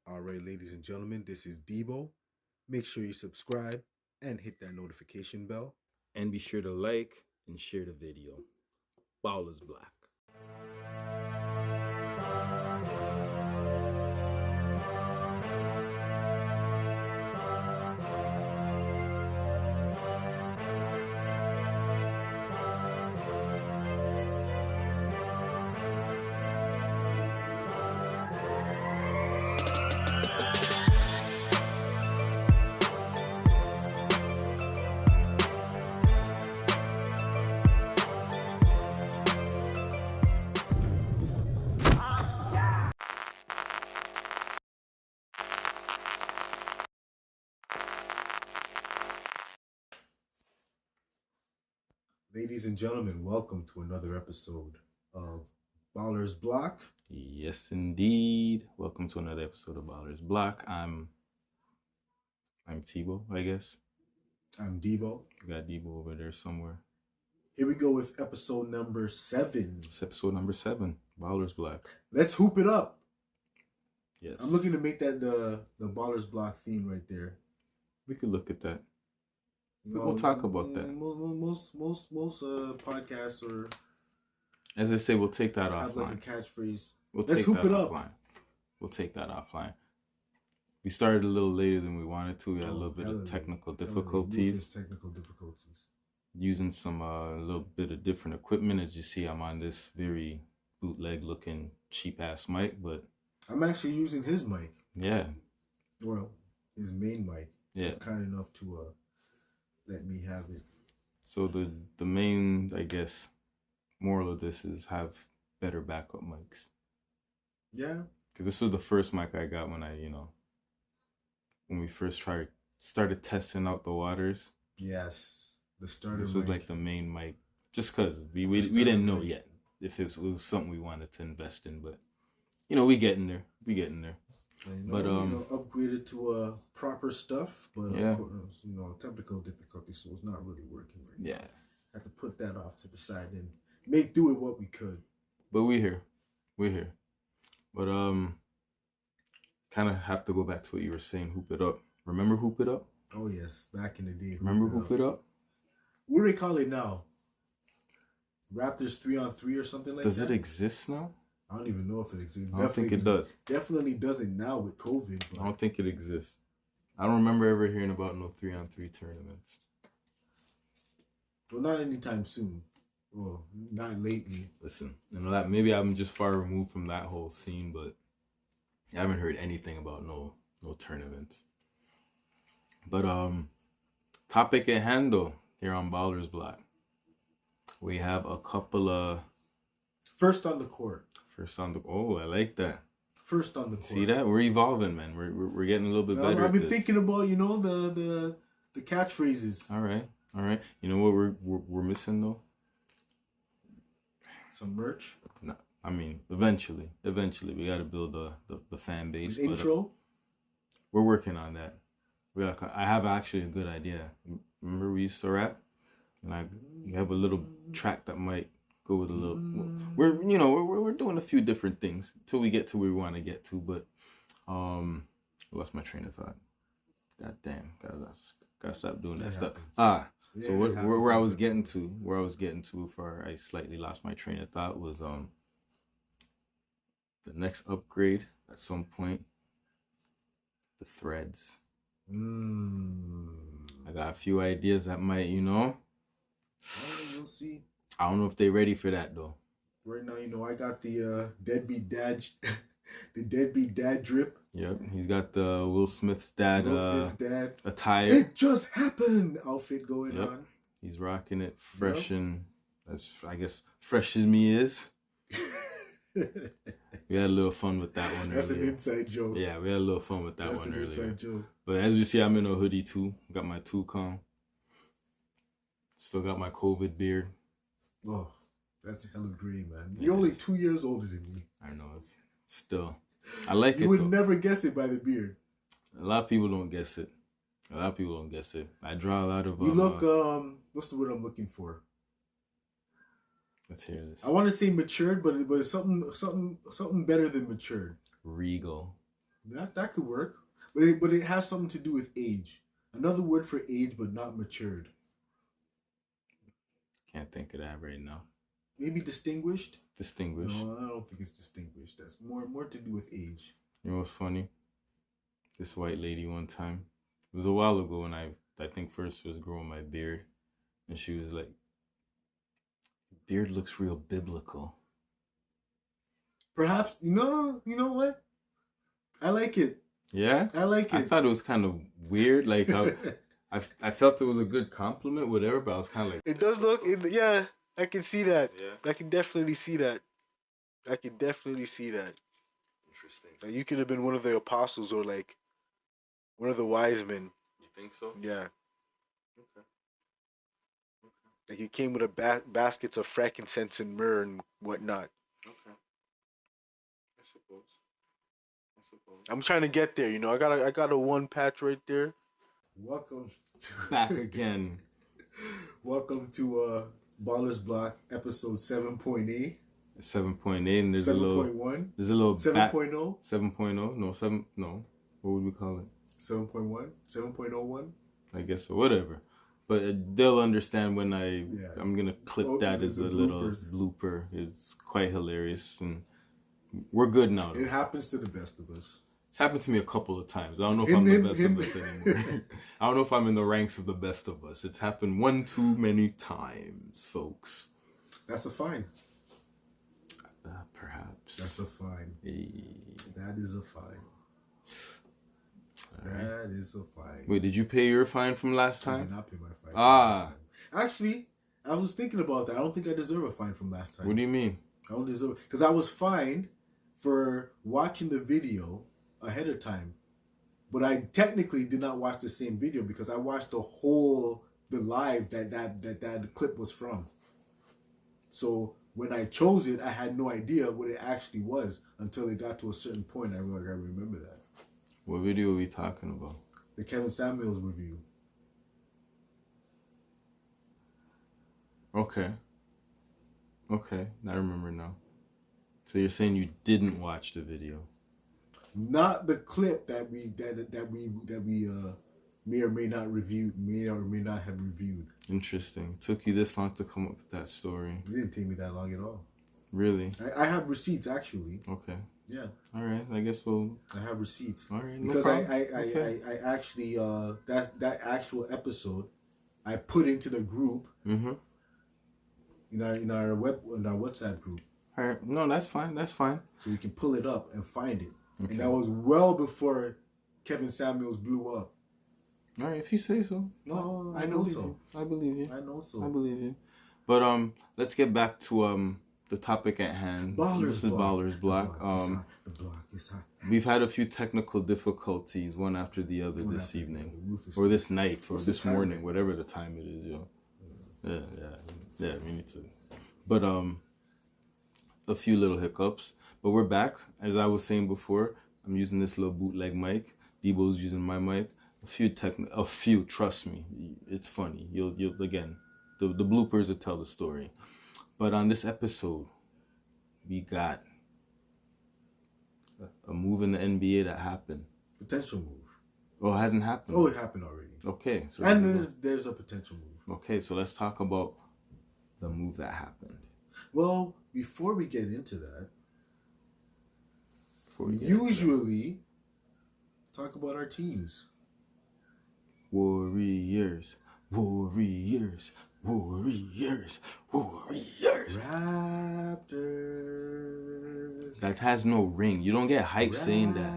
All right, ladies and gentlemen, this is Debo. Make sure you subscribe and hit that notification bell. And be sure to like and share the video. Ballers Black. Ladies and gentlemen, welcome to another episode of Ballers Block. Yes, indeed. Welcome to another episode of Ballers Black. I'm Tebow, I guess. I'm Debo. We got Debo over there somewhere. Here we go with episode number 7. It's episode number 7, Ballers Black. Let's hoop it up. Yes. I'm looking to make that the Ballers Block theme right there. We could look at that. You know, We'll talk about that. Most podcasts or As I say, we'll take that have offline. like a catchfrease. We'll Let's take hoop that it up. offline. We'll take that offline. We started a little later than we wanted to. We had a little bit of technical difficulties. Technical difficulties. Using some a little bit of different equipment. As you see, I'm on this very bootleg looking cheap ass mic, but I'm actually using his mic. yeah. Well, his main mic. Yeah. He's kind enough to let me have it. So the main, I guess, moral of this is have better backup mics. Yeah. Because this was the first mic I got when we first started testing out the waters. Yes. The starter This was mic. like the main mic, just because we didn't know yet if it was something we wanted to invest in, but we getting there. Upgraded to proper stuff, but Yeah. of course, technical difficulties, so it's not really working right now. Yeah. Had to put that off to the side and make do with what we could. But we're here. But kind of have to go back to what you were saying. Hoop it up. Remember Hoop It Up? Oh yes, back in the day. Remember Hoop It Up? What do they call it now? Raptors 3-on-3 or something like Does that? it exist now? I don't even know if it exists. I don't think it does. Definitely doesn't now with COVID. But I don't think it exists. I don't remember ever hearing about no 3-on-3 tournaments. Well, not anytime soon. Well, not lately. Listen, that maybe I'm just far removed from that whole scene, but I haven't heard anything about no tournaments. But topic at hand though, here on Ballers Block, we have a couple of First on the court. Oh, I like that. First on the court. See that? We're evolving, man. We're getting a little bit better. I've been thinking about the catchphrases. All right. You know what we're missing though? Some merch. No, I mean eventually we got to build the fan base. An intro. We're working on that. I have actually a good idea. Remember we used to rap, and we have a little track that might go with a little. We're doing a few different things till we get to where we want to get to. But I lost my train of thought. God damn, gotta stop doing that stuff. So where I was getting to before I slightly lost my train of thought was the next upgrade at some point. The threads. I got a few ideas that might, We'll see. I don't know if they're ready for that though. Right now, I got the deadbeat dad, the deadbeat dad drip. Yep, he's got the Will Smith's dad attire. It just happened outfit going on. He's rocking it fresh and as I guess fresh as me is. We had a little fun with that one That's earlier. an inside joke. Yeah, we had a little fun with that That's one an earlier. inside joke. But as you see, I'm in a hoodie too. Got my toucan. Still got my COVID beard. Oh, that's hella green, man. You're only 2 years older than me. I know, it's still. I like it. You would though. never guess it by the beard. A lot of people don't guess it. I draw a lot of. You look. What's the word I'm looking for? Let's hear this. I want to say matured, but it's something better than matured. Regal. That could work, but it has something to do with age. Another word for age, but not matured. Can't think of that right now. Maybe distinguished. Distinguished. No, I don't think it's distinguished. That's more to do with age. You know what's funny? This white lady one time, it was a while ago when I think first was growing my beard, and she was like, "Beard looks real biblical." Perhaps you know what? I like it. Yeah, I like it. I thought it was kind of weird. Like I felt it was a good compliment, whatever. But I was kind of like, it does look. Yeah, I can see that. Yeah. I can definitely see that. Interesting. Like you could have been one of the apostles or like one of the wise men. You think so? Yeah. Okay. Like you came with a baskets of frankincense and myrrh and whatnot. Okay. I suppose. I'm trying to get there. I got a one patch right there. Welcome Back again. Welcome to Ballers Block episode 7.8. 7.8 and there's 7.1. There's a little 7.0. 7.0. No, 7. No. What would we call it? 7.1. 7.01. I guess so. Whatever. But they'll understand when I'm gonna clip that as a little blooper. It's quite hilarious, and we're good now. It happens to the best of us. It's happened to me a couple of times. I don't know if I'm the best of us anymore. I don't know if I'm in the ranks of the best of us. It's happened one too many times, folks. That's a fine. Perhaps. That's a fine. Hey. That is a fine. That is a fine. Wait, did you pay your fine from last time? I did not pay my fine. Last time. Actually, I was thinking about that. I don't think I deserve a fine from last time. What do you mean? I don't deserve it. Because I was fined for watching the video ahead of time. But I technically did not watch the same video because I watched the live that clip was from. So when I chose it, I had no idea what it actually was until it got to a certain point. I remember that. What video are we talking about? The Kevin Samuels review. Okay, I remember now. So you're saying you didn't watch the video? Not the clip that we may or may not have reviewed. Interesting. It took you this long to come up with that story. It didn't take me that long at all. Really? I have receipts actually. Okay. Yeah. All right. I guess we'll. I have receipts. All right. Because I actually that actual episode I put into the group. Mm-hmm. In our WhatsApp group. All right. No, that's fine. So we can pull it up and find it. Okay. And that was well before Kevin Samuels blew up. All right, if you say so. No, I know so. I believe you. I know so. I believe you. But let's get back to the topic at hand. This is Ballers Block. The block is hot. We've had a few technical difficulties, one after the other this evening, or this night, or this morning, whatever the time it is, yo. Yeah. We need to. But a few little hiccups. But we're back. As I was saying before, I'm using this little bootleg mic. Debo's using my mic. A few. Trust me, it's funny. You'll again, the bloopers will tell the story. But on this episode, we got a move in the NBA that happened. Potential move. Oh, it hasn't happened. Oh, it happened already. Okay. So and then there's a potential move. Okay, so let's talk about the move that happened. Well, before we get into that, usually talk about our teams. Warriors. Raptors. That has no ring. You don't get hype saying that.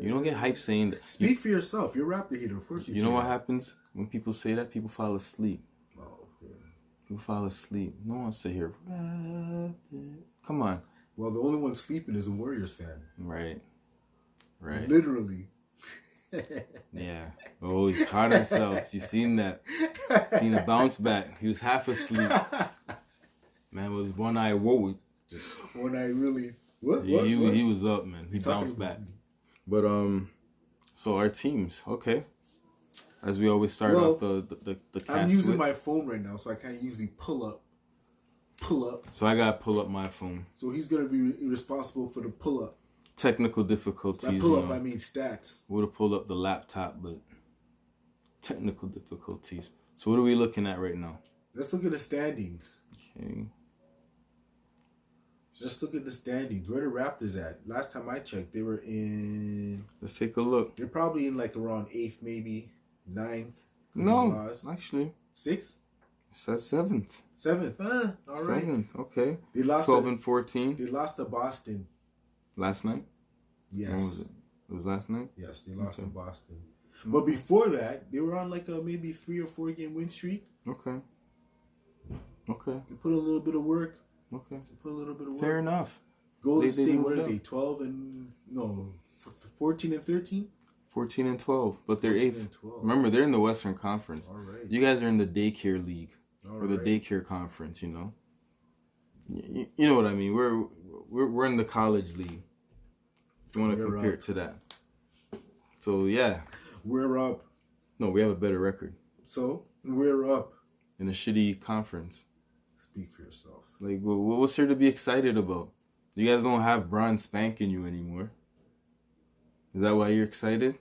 You don't get hype saying that. Speak for yourself. You're a Raptor hater. Of course you. You know what happens when people say that? People fall asleep. Oh, okay. People fall asleep. No one sit here. Come on. Well, the only one sleeping is a Warriors fan. Right. Literally. Yeah. Oh, he caught himself. You seen that? Seen a bounce back. He was half asleep. Man was one eye woke. One eye really. What? He was up, man. He bounced back. But so our teams, okay. As we always start off the cast I'm using my phone right now, so I can't usually pull up. So I gotta pull up my phone. So he's gonna be responsible for the pull up. technical difficulties. By pull up, I mean stats. Would have pulled up the laptop, but technical difficulties. So what are we looking at right now? Let's look at the standings. Okay. Let's look at the standings. Where are the Raptors at? Last time I checked, they were in... Let's take a look. They're probably in like around 8th, maybe 9th. No, actually. 6th? It says 7th. 7th. All right. 7th, okay. They lost 12 and 14. They lost to Boston. Last night? Yes. When was it? It was last night? Yes, they lost to Boston. But before that, they were on like a maybe 3 or 4 game win streak. Okay. They put a little bit of work. Okay. They put a little bit of work. Fair enough. Golden State, what are they? 12 and... No, 14 and 13? 14 and 12. But they're 8th. 12. Remember, they're in the Western Conference. All right. You guys are in the daycare league. Or the daycare conference, you know? You know what I mean. We're in the college league. You want to compare it to that. So, yeah. We're up. No, we have a better record. So, we're up. In a shitty conference. Speak for yourself. Like, what's there to be excited about? You guys don't have Bron spanking you anymore. Is that why you're excited?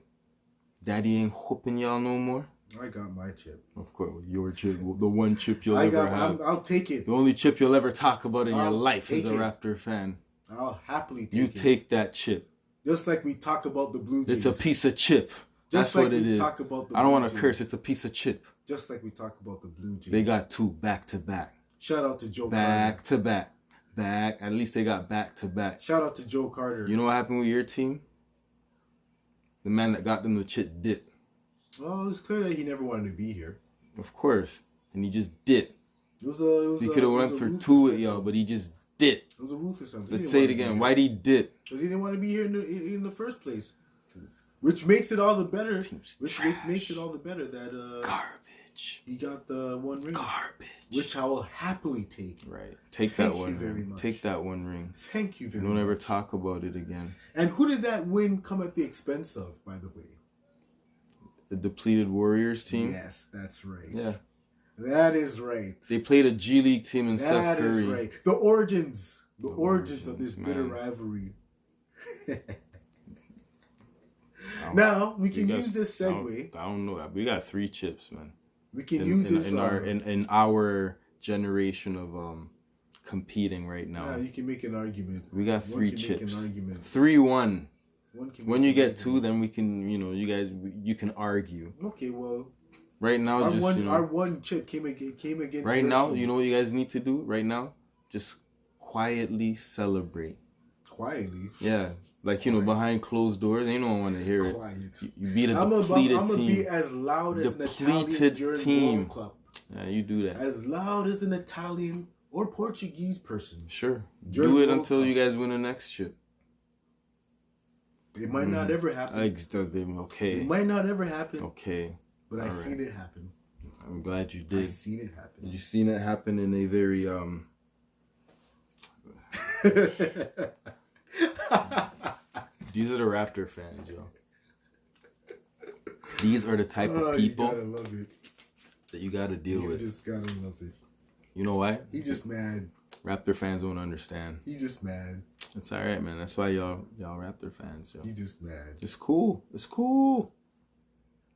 Daddy ain't whooping y'all no more? I got my chip. Of course, your chip. The one chip you'll ever have. I'll take it. The only chip you'll ever talk about in your life as a Raptor fan. I'll happily take it. You take that chip. Just like we talk about the Blue Jays. It's a piece of chip. That's what it is. Talk about the I don't want to curse. It's a piece of chip. Just like we talk about the Blue Jays. They got 2 back to back. Shout out to Joe Carter. Back to back. Back. At least they got back to back. Shout out to Joe Carter. You know what happened with your team? The man that got them the chip dipped. Well, it's clear that he never wanted to be here. Of course. And he just dipped. He could have went for 2 with y'all, but he just dipped. It was a ruthless something. Let's say it again. Why'd he dip? Because he didn't want to be here in the first place. Which makes it all the better. Which makes it all the better that garbage. He got the 1 ring. Garbage. Which I will happily take. Right. Take that 1 ring. Take that 1 ring. Thank you very much. Don't ever talk about it again. And who did that win come at the expense of, by the way? The depleted Warriors team? Yes, that's right. Yeah. That is right. They played a G League team in Steph Curry. That is right. The origins of this bitter rivalry. Now, we can use this segue. I don't know. We got 3 chips, man. We can use this in our generation of competing right now. Yeah, you can make an argument. We got 3 chips. 3-1. When you get 2, then we can, you can argue. Okay, well. Right now, our 1 chip came against. Right now, you know what you guys need to do? Right now, just quietly celebrate. Quietly. Yeah. Like, behind closed doors, they don't want to hear it. You beat a depleted team. I'm going to be as loud as an Italian during World Cup. Yeah, you do that. As loud as an Italian or Portuguese person. Sure. Do it until you guys win the next chip. It might not ever happen. Okay. It might not ever happen. Okay. But I've seen it happen. I'm glad you did. I've seen it happen. You've seen it happen in a very These are the Raptor fans, yo. These are the type of people you gotta love it. That you gotta deal with. You just gotta love it. You know why? He just mad. Raptor fans don't understand. He just mad. It's alright, man. That's why y'all Raptor fans, yo. He just mad. It's cool. It's cool.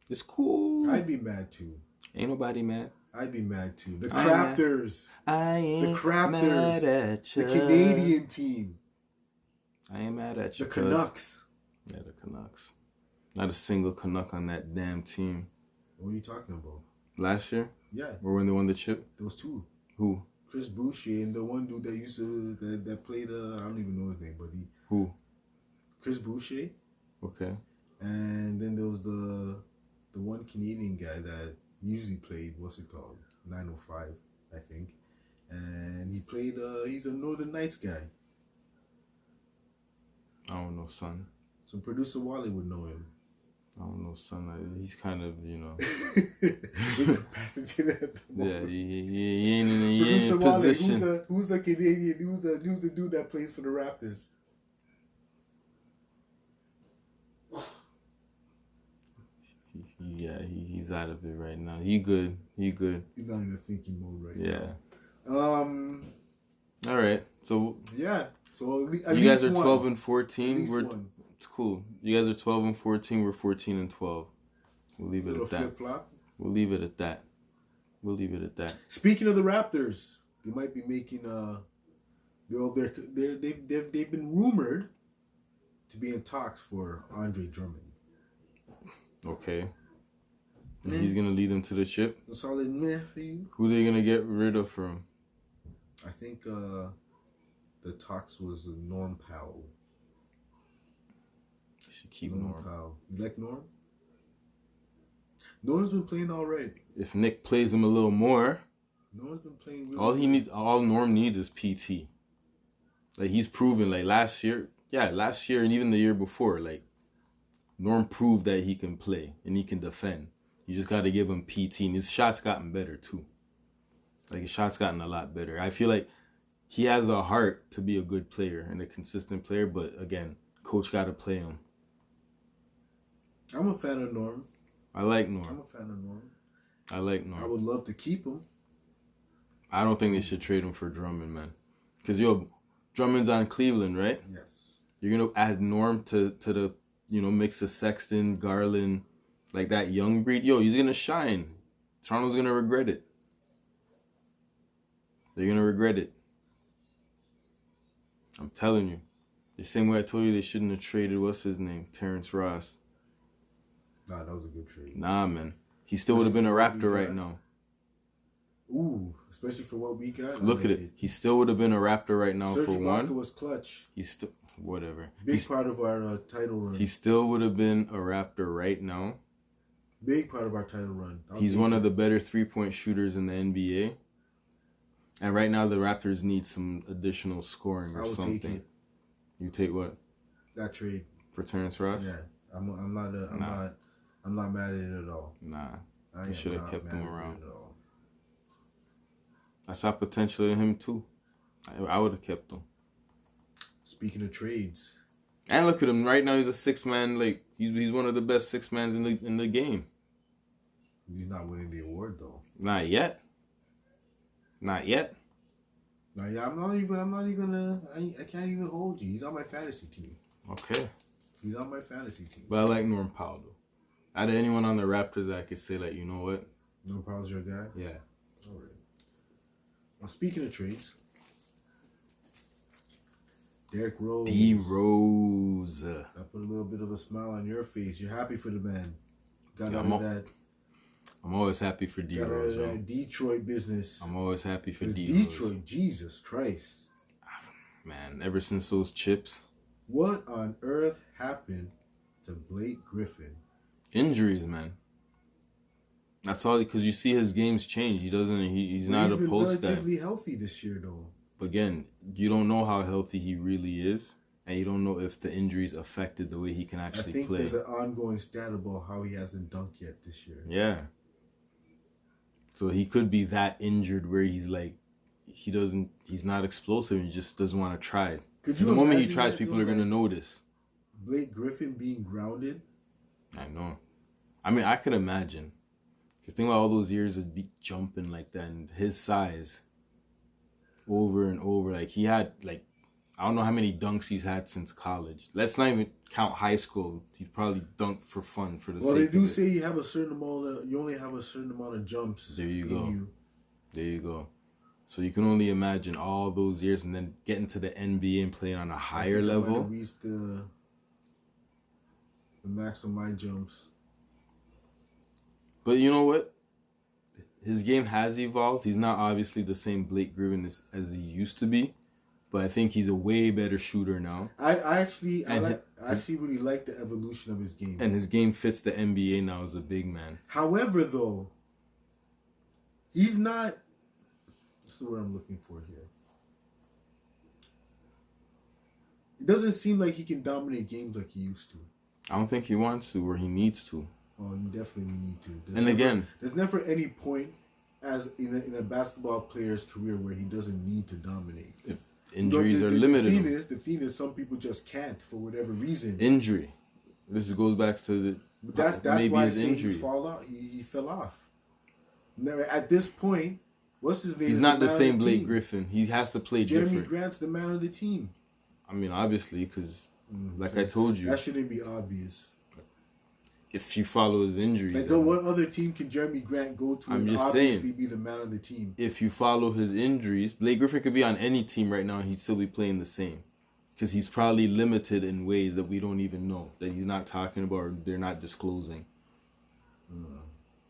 It's cool. I'd be mad too. Ain't nobody mad. I'd be mad too. The Raptors. I ain't the Raptors. Mad at you. The Canadian team. I ain't mad at you. The Canucks. Yeah, the Canucks. Not a single Canuck on that damn team. What are you talking about? Last year? Yeah. Or when they won the chip? Those 2. Who? Chris Boucher and the one dude that used to that played I don't even know his name, but he. Who? Chris Boucher. Okay. And then there was the one Canadian guy that usually played, what's it called? 905, I think. And he played he's a Northern Knights guy. I don't know, son. So producer Wally would know him. I don't know, son. He's kind of, Passing at the yeah, moment. he ain't in a position. Wally, who's a Canadian? Who's the dude that plays for the Raptors? Yeah, he's out of it right now. He good. He's not in a thinking mode right now. Yeah. All right. So yeah. So you guys are 12 and At 14. least one. It's cool. You guys are 12 and 14. We're 14 and 12. We'll leave it at that. Flip-flop. We'll leave it at that. Speaking of the Raptors, they might be making they've been rumored to be in talks for Andre Drummond. Okay. And he's gonna lead them to the chip. A solid meh for you. Who are they gonna get rid of from? I think the talks was Norm Powell. You should keep Norm. Powell. You like Norm? Norm's been playing all right. If Nick plays him a little more, Norm's been playing really all Norm needs is PT. Like he's proven, like last year and even the year before, like Norm proved that he can play and he can defend. You just got to give him PT, and his shot's gotten better too. Like his shot's gotten a lot better. I feel like he has a heart to be a good player and a consistent player, but again, coach got to play him. I'm a fan of Norm. I like Norm. I'm a fan of Norm. I like Norm. I would love to keep him. I don't think they should trade him for Drummond, man. Because, Drummond's on Cleveland, right? Yes. You're going to add Norm to the, mix of Sexton, Garland, like that young breed. He's going to shine. Toronto's going to regret it. They're going to regret it. I'm telling you. The same way I told you they shouldn't have traded, what's his name? Terrence Ross. Nah, that was a good trade. Nah, man. He still would have been a Raptor right now. Ooh, especially for what we got. Look at it. He still would have been a Raptor right now. Serge for one. Ibaka was clutch. He's still whatever. Big part of our title run. He still would have been a Raptor right now. Big part of our title run. He's one of the better 3-point shooters in the NBA. And right now the Raptors need some additional scoring or something. Take it. You take what? That trade for Terrence Ross? Yeah, I'm not mad at it at all. Nah, I should have kept him around. I saw potential in him too. I would have kept him. Speaking of trades, and look at him right now. He's a 6-man. Like he's one of the best 6-mans in the game. He's not winning the award though. Not yet. Nah, yeah, I'm not even gonna. I can't even hold you. He's on my fantasy team. Okay. He's on my fantasy team. But I like Norm Powell though. Out of anyone on the Raptors, I could say like, you know what? Norm Powell's your guy. Yeah. All right. Well, speaking of trades, Derrick Rose. D-Rose. I put a little bit of a smile on your face. You're happy for the man. Got out of that. I'm always happy for D-Rose. Got out of that Detroit business. I'm always happy for D-Rose. Detroit, Jesus Christ. Man, ever since those chips. What on earth happened to Blake Griffin? Injuries, man. That's all, because you see his games change. He's not a post guy. He's been relatively healthy this year, though. But again, you don't know how healthy he really is, and you don't know if the injuries affected the way he can actually play. I think there's an ongoing stat about how he hasn't dunked yet this year. Yeah. So he could be that injured where he's like, he's not explosive and he just doesn't want to try. The moment he tries, people are going to notice. Blake Griffin being grounded? I know. I mean, I could imagine. Because think about all those years of jumping like that and his size over and over. Like he had, like, I don't know how many dunks he's had since college. Let's not even count high school. He probably dunked for fun for the sake of it. Well, they do say you have a certain amount. You only have a certain amount of jumps. There you go. There you go. So you can only imagine all those years and then getting to the NBA and playing on a higher level. I reached the max of my jumps. But you know what? His game has evolved. He's not obviously the same Blake Griffin as he used to be, but I think he's a way better shooter now. I actually really like the evolution of his game. And his game fits the NBA now as a big man. However, though, he's not. What's the word I'm looking for here? It doesn't seem like he can dominate games like he used to. I don't think he wants to or he needs to. Oh, you definitely need to. There's never any point as in a basketball player's career where he doesn't need to dominate. If injuries are limited. The thing is, some people just can't for whatever reason. Injury. This goes back to that's why I say he fell off. Now, at this point, what's his name? He's not the same Blake Griffin. He has to play different. Jeremy Grant's the man of the team. I mean, obviously, because like I told you, that shouldn't be obvious. if you follow his injuries, Like, what other team can Jeremy Grant go to and obviously be the man of the team? If you follow his injuries, Blake Griffin could be on any team right now and he'd still be playing the same. Because he's probably limited in ways that we don't even know, that he's not talking about or they're not disclosing.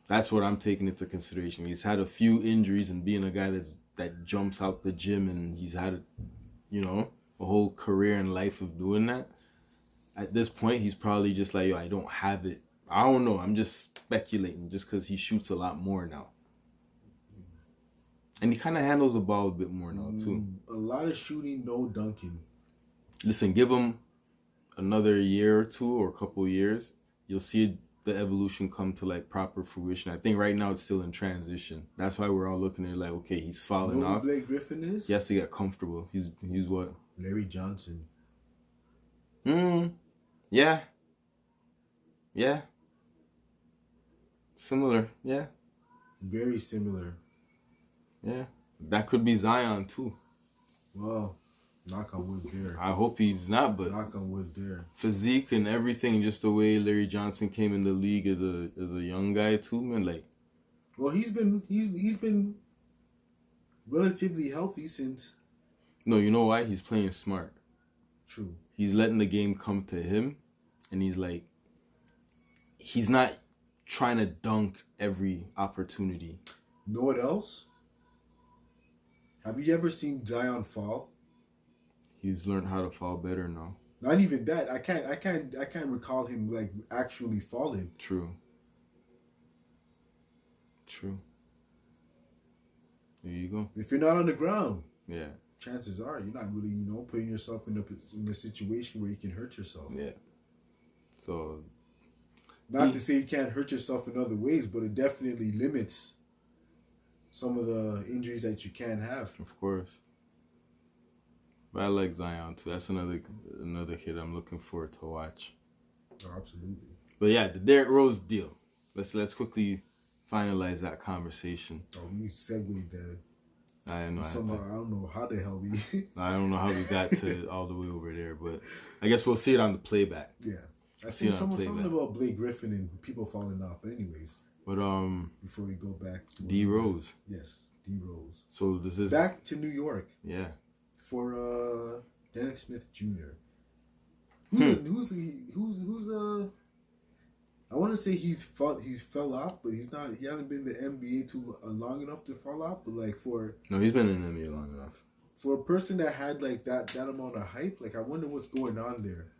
That's what I'm taking into consideration. He's had a few injuries, and being a guy that jumps out the gym and he's had, a whole career and life of doing that. At this point, he's probably just like, yo, I don't have it. I don't know. I'm just speculating just because he shoots a lot more now. And he kind of handles the ball a bit more now, too. A lot of shooting, no dunking. Listen, give him another year or two or a couple of years. You'll see the evolution come to, like, proper fruition. I think right now it's still in transition. That's why we're all looking at it like, okay, he's falling off. Who Blake Griffin is? He has to get comfortable. He's what? Larry Johnson. Yeah. Yeah. Similar. Yeah. Very similar. Yeah. That could be Zion, too. Well, knock on wood there. I hope he's not, but knock on wood there. Physique and everything, just the way Larry Johnson came in the league as a young guy too, man. Like, well, he's been relatively healthy since. No, you know why? He's playing smart. True. He's letting the game come to him, and he's not trying to dunk every opportunity. Know what else? Have you ever seen Zion fall? He's learned how to fall better now. Not even that. I can't recall him like actually falling. True. There you go. If you're not on the ground, yeah, chances are you're not really, putting yourself in a situation where you can hurt yourself. Yeah. So. Not to say you can't hurt yourself in other ways, but it definitely limits some of the injuries that you can have. Of course. But I like Zion too. That's another kid I'm looking forward to watch. Oh, absolutely. But yeah, the Derrick Rose deal. Let's quickly finalize that conversation. Oh, we segued that. I don't know how the hell we. I don't know how we got to all the way over there, but I guess we'll see it on the playback. Yeah, I think something about Blake Griffin and people falling off. But anyways. But before we go back to D Rose. Yes, D Rose. So this is back to New York. Yeah. For Dennis Smith Jr. I want to say he's fell off, but he's not. He hasn't been in the NBA too long enough to fall off. But like he's been in the NBA long enough. For a person that had like that amount of hype, like I wonder what's going on there.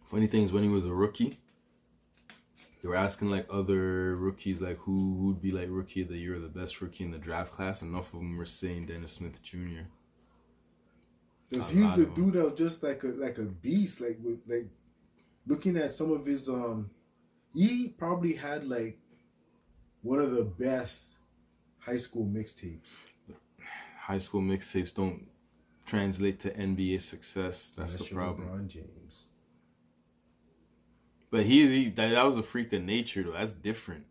Funny thing is, when he was a rookie, they were asking like other rookies like who would be like rookie of the year or the best rookie in the draft class. Enough of them were saying Dennis Smith Jr. Because he's the dude that was just like a beast. Like looking at some of his he probably had like one of the best high school mixtapes. High school mixtapes don't translate to NBA success. That's the problem. LeBron James. But that was a freak of nature though. That's different.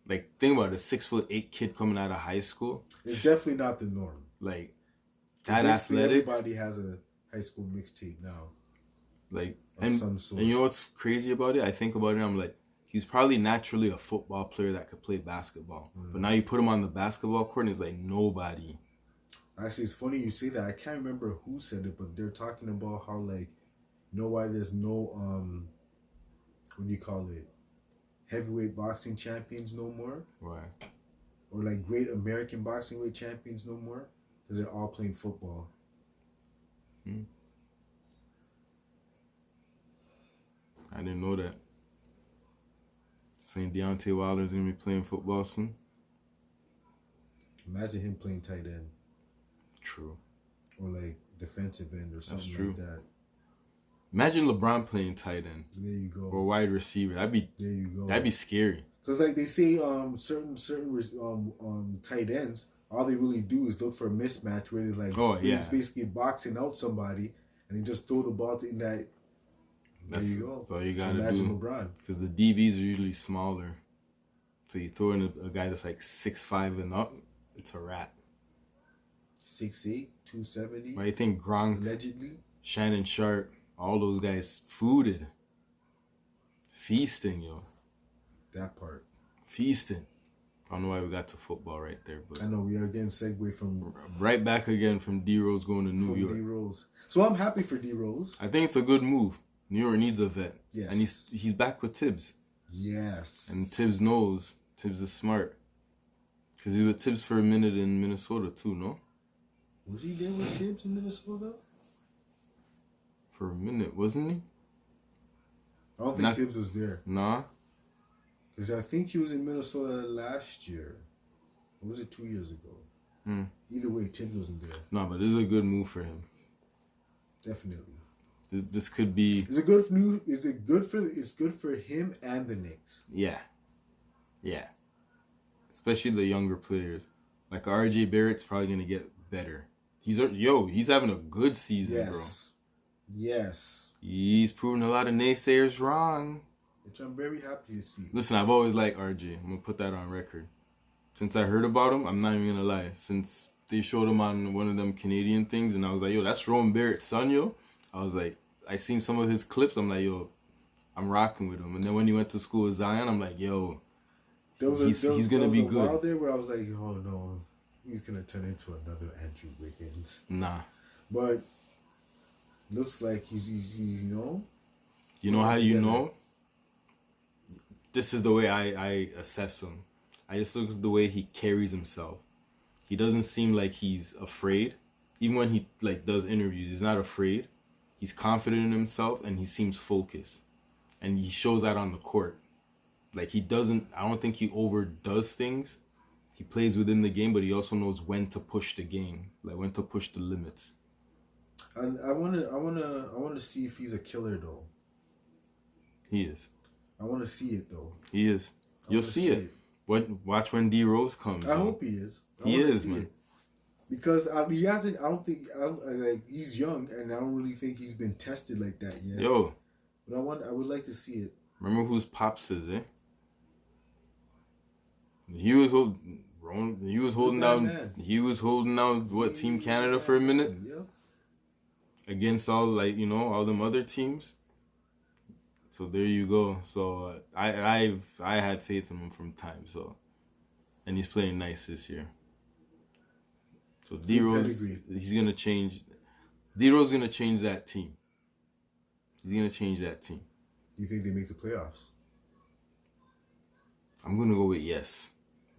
Like think about it, a 6'8" kid coming out of high school. It's definitely not the norm. Like that athletic. Everybody has a high school mixtape now. Like some sort. And you know what's crazy about it? I think about it. I'm like, he's probably naturally a football player that could play basketball. Mm-hmm. But now you put him on the basketball court, and it's like nobody. Actually, it's funny you say that. I can't remember who said it, but they're talking about how like, why there's no what do you call it? Heavyweight boxing champions no more. Why? Or like great American boxing weight champions no more, because they're all playing football. I didn't know that. Saying Deontay Wilder's gonna be playing football soon. Imagine him playing tight end. True. Or like defensive end or something like that. Imagine LeBron playing tight end. There you go. Or wide receiver. There you go. That'd be scary. Because like they say, certain tight ends, all they really do is look for a mismatch where they're like, he's basically boxing out somebody, and they just throw the ball in that. There you go. That's all you gotta imagine LeBron. Because the DBs are usually smaller, so you throw in a guy that's like 6'5" and up, it's a wrap. 6'8", 270. But I think Gronk, allegedly. Shannon Sharp, all those guys fooded. Feasting, yo. That part. Feasting. I don't know why we got to football right there, but I know we are getting segue from right back again from D Rose going to New York. D Rose. So I'm happy for D Rose. I think it's a good move. New York needs a vet. Yes. And he's back with Tibbs. Yes. And Tibbs knows. Tibbs is smart. Because he was with Tibbs for a minute in Minnesota too, no? Was he there with Tibbs in Minnesota? For a minute, wasn't he? I don't think Tibbs was there. Nah. Because I think he was in Minnesota last year. Or was it 2 years ago? Either way, Tibbs wasn't there. No, but this is a good move for him. Definitely. This could be. It's good for him and the Knicks. Yeah. Especially the younger players. Like RJ Barrett's probably gonna get better. He's having a good season, bro. Yes. He's proven a lot of naysayers wrong. Which I'm very happy to see. Listen, I've always liked RJ. I'm gonna put that on record. Since I heard about him, I'm not even gonna lie. Since they showed him on one of them Canadian things, and I was like, yo, that's Roman Barrett's son, yo. I was like, I seen some of his clips. I'm like, yo, I'm rocking with him. And then when he went to school with Zion, I'm like, yo, he's gonna be good. There was a while there where I was like, oh no, he's gonna turn into another Andrew Wiggins. Nah. But looks like he's you know. You know how you know? This is the way I assess him. I just look at the way he carries himself. He doesn't seem like he's afraid. Even when he does interviews, he's not afraid. He's confident in himself and he seems focused. And he shows that on the court. I don't think he overdoes things. He plays within the game, but he also knows when to push the game, when to push the limits. And I wanna see if he's a killer though. He is. I want to see it though. He is. You'll see it. Watch when D Rose comes. I hope he is. He is, man. Because he hasn't. I don't think. He's young, and I don't really think he's been tested like that yet. Yo. But I would like to see it. Remember whose pops is, eh? He was holding down what Team Canada for a minute. Yeah. Against all all them other teams. So there you go. So I had faith in him from time. So, and he's playing nice this year. So D Rose, he's gonna change. D Rose is gonna change that team. He's gonna change that team. You think they make the playoffs? I'm gonna go with yes.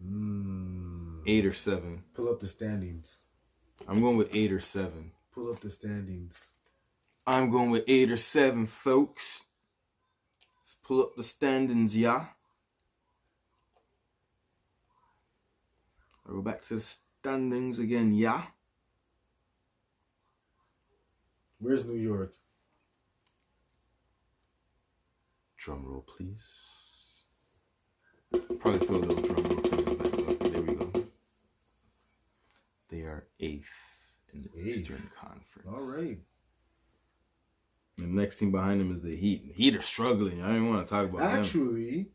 8 or 7. Pull up the standings. I'm going with 8 or 7. Pull up the standings. I'm going with 8 or 7, folks. Let's pull up the standings, yeah. I'll go back to the standings again, yeah. Where's New York? Drum roll, please. Probably throw a little drum roll thing back. Okay, there we go. They are 8th in the Eastern Conference. All right. The next team behind them is the Heat. The Heat are struggling. I don't even want to talk about them. Actually,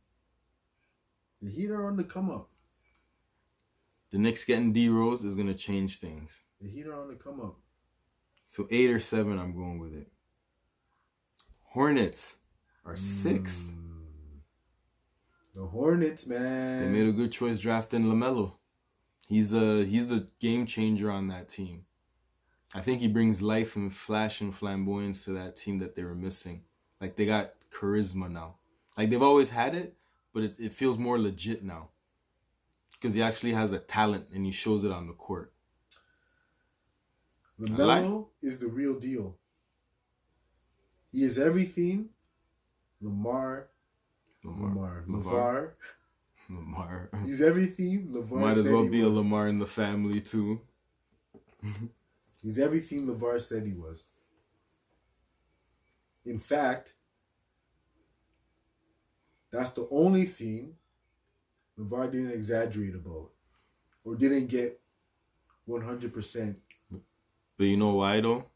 the Heat are on the come up. The Knicks getting D Rose is going to change things. The Heat are on the come up. So 8 or 7, I'm going with it. Hornets are 6th. The Hornets, man. They made a good choice drafting LaMelo. He's a game changer on that team. I think he brings life and flash and flamboyance to that team that they were missing. They got charisma now. They've always had it, but it feels more legit now. Because he actually has a talent and he shows it on the court. LaMelo is the real deal. He is everything LeVar. He's everything LeVar might as well be a was. Lamar in the family too. He's everything LeVar said he was. In fact, that's the only thing LeVar didn't exaggerate about or didn't get 100%. But you know why though?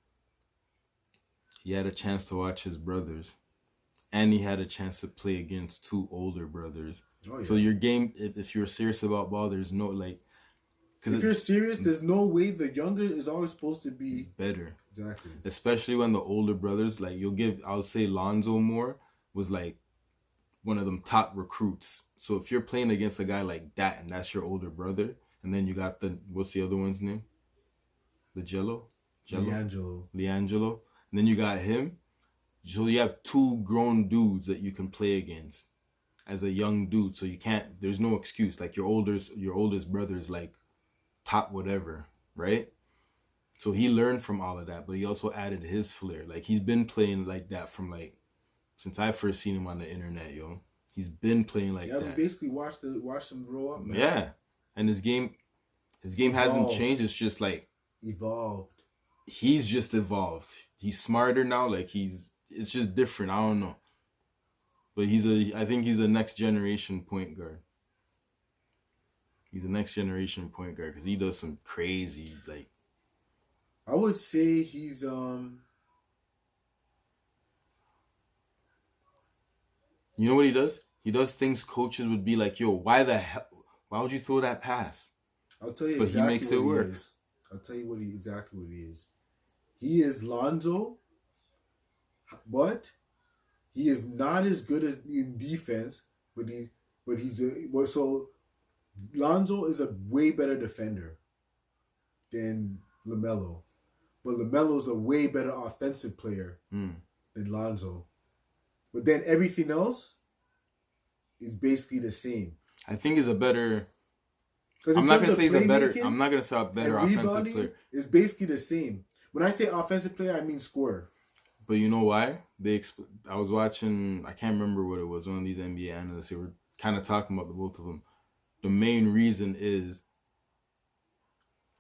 He had a chance to watch his brothers. And he had a chance to play against 2 older brothers. Oh, yeah. So your game, if you're serious about ball, there's no If you're serious, there's no way the younger is always supposed to be better. Exactly. Especially when the older brothers, like I would say Lonzo Moore was like one of them top recruits. So if you're playing against a guy like that and that's your older brother, and then you got what's the other one's name? The Jello? Liangelo. And then you got him. So you have two grown dudes that you can play against as a young dude. So there's no excuse. Like your oldest brother is like top whatever, right? So he learned from all of that, but he also added his flair. Like he's been playing like that from like since I first seen him on the internet, yo. He's been playing like that. Basically watched him grow up, man. Yeah. And his game hasn't changed. It's just like evolved. He's just evolved. He's smarter now. Like it's just different. I don't know. But I think he's a next generation point guard. He's a next generation point guard because he does some crazy, like. I would say he's You know what he does? He does things coaches would be like, yo, why would you throw that pass? I'll tell you but exactly he makes it work. I'll tell you exactly what he is. He is Lonzo, but he is not as good as in defense, so Lonzo is a way better defender than LaMelo. But LaMelo's a way better offensive player than Lonzo. But then everything else is basically the same. I think he's a better. I'm not gonna say he's a better. I'm not gonna say a better offensive player. It's basically the same. When I say offensive player, I mean scorer. But you know why? I was watching. I can't remember what it was. One of these NBA analysts. They were kind of talking about the both of them. The main reason is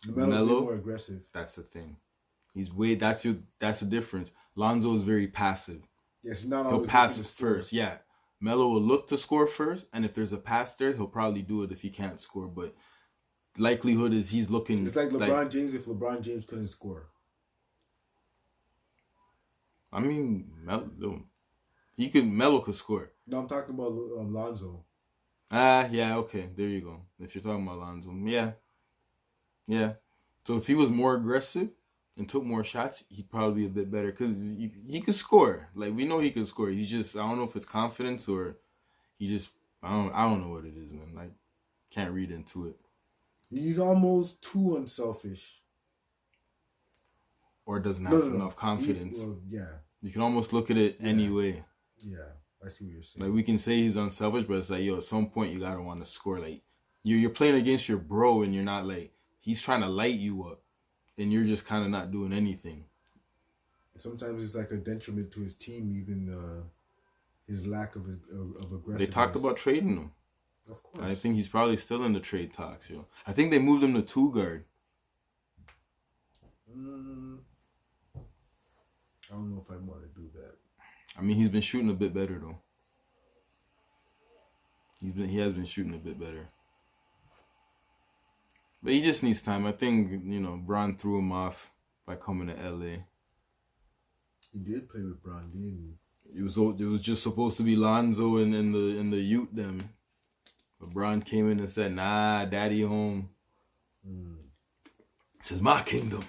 LaMelo's way more aggressive. That's the thing. That's the difference. Lonzo is very passive. Yes, not always. He'll pass first. Yeah. Melo will look to score first, and if there's a pass there, he'll probably do it if he can't score. But likelihood is he's looking. It's like LeBron James if LeBron James couldn't score. I mean, Melo could score. No, I'm talking about Lonzo. Yeah, okay, there you go. If you're talking about Lonzo, yeah. So if he was more aggressive and took more shots, he'd probably be a bit better because he could score. Like we know he could score. He's just I don't know if it's confidence or he just I don't know what it is, man. Like can't read into it. He's almost too unselfish. Or doesn't have enough confidence. You can almost look at it anyway. Yeah, I see what you're saying. Like we can say he's unselfish, but it's like at some point you gotta want to score. Like you're playing against your bro, and you're not like he's trying to light you up, and you're just kind of not doing anything. Sometimes it's like a detriment to his team, even his lack of aggressiveness. They talked about trading him. Of course. I think he's probably still in the trade talks, yo. I think they moved him to 2 guard. I don't know if I want to do that. I mean, he's been shooting a bit better though. He has been shooting a bit better. But he just needs time. I think, Bron threw him off by coming to LA. He did play with Bron, didn't he? It was just supposed to be Lonzo and the Ute them. But Bron came in and said, "Nah, daddy home. This is my kingdom."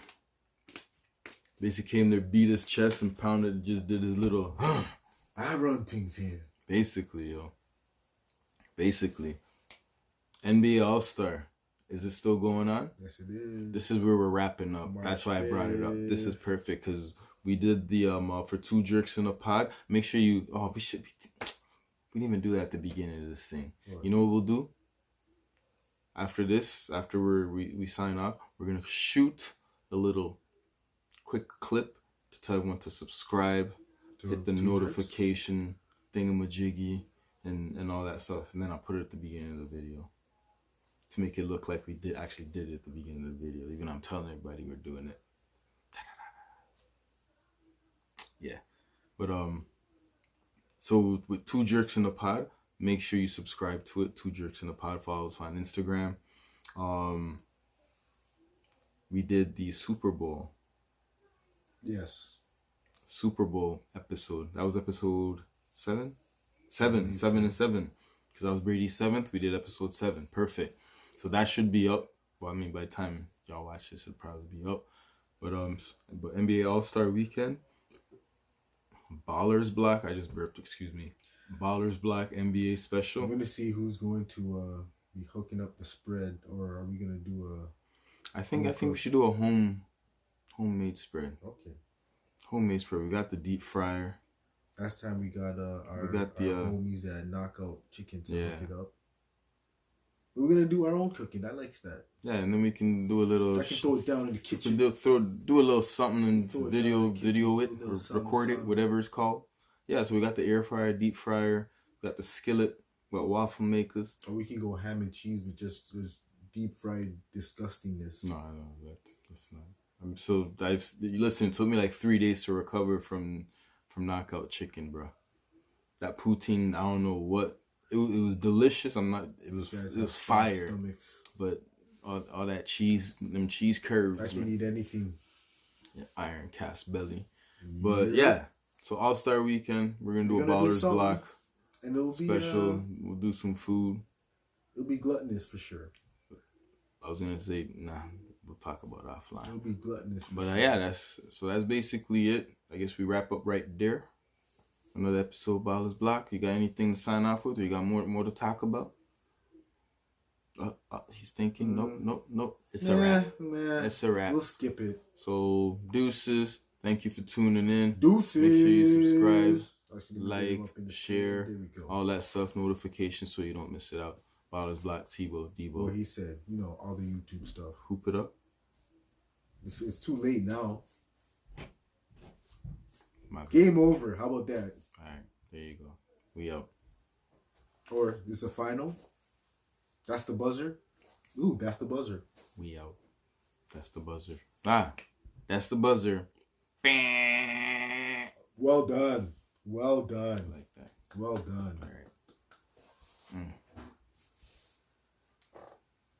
Basically came there, beat his chest and pounded, just did his little, I run things here. Basically, yo. Basically. NBA All-Star. Is it still going on? Yes, it is. This is where we're wrapping up. March That's why 5th. I brought it up. This is perfect because we did the, for 2 jerks in a pod. Make sure we didn't even do that at the beginning of this thing. What? You know what we'll do? After this, after we sign off, we're going to shoot a little quick clip to tell everyone to subscribe, hit the notification thingamajiggy, and all that stuff. And then I'll put it at the beginning of the video to make it look like we actually did it at the beginning of the video. Even though I'm telling everybody we're doing it. Yeah. But, so with 2 jerks in the pod, make sure you subscribe to it. 2 jerks in the pod. Follow us on Instagram. We did the Super Bowl. Yes. Super Bowl episode. That was episode 7? 7 and 7. Because that was Brady's 7th. We did episode 7. Perfect. So that should be up Well, I mean, by the time y'all watch this, it'll probably be up. But NBA All-Star Weekend, Ballers Block. I just burped. Excuse me. Ballers Block NBA Special. I'm gonna see who's going to be hooking up the spread, or are we gonna do a? I think we should do a homemade spread. Okay. Homemade spread. We got the deep fryer. Last time we got our homies at Knockout Chicken to hook it up. We're gonna do our own cooking. I likes that. Yeah, and then we can do a little. I can throw it down in the kitchen. Do a little something and video it or record it, whatever it's called. Yeah, so we got the air fryer, deep fryer, we got the skillet, we got waffle makers. Or we can go ham and cheese with just deep fried disgustingness. No, that's not. Listen, it took me like 3 days to recover from Knockout Chicken, bro. That poutine, I don't know what. It was delicious. It was fire. Stomachs. But all that cheese, them cheese curves. I can eat anything. Yeah, iron cast belly. But yeah, so All-Star Weekend, we're gonna do a Ballers Block. And it'll be special. We'll do some food. It'll be gluttonous for sure. I was gonna say, nah, we'll talk about it offline. It'll be gluttonous for sure. But yeah, that's basically it. I guess we wrap up right there. Another episode of Ballers Block. You got anything to sign off with, or you got more to talk about? He's thinking, nope. It's a wrap. It's a wrap. We'll skip it. So, deuces. Thank you for tuning in. Deuces. Make sure you subscribe, like, share, all that stuff, notifications so you don't miss it out. Ballers Block, Tebow, Debo. Well, he said, all the YouTube stuff. Hoop it up. It's too late now. Game over. How about that? All right, there you go. We out. Or is the final? That's the buzzer. Ooh, that's the buzzer. We out. That's the buzzer. That's the buzzer. Well done. Well done. I like that. Well done. All right.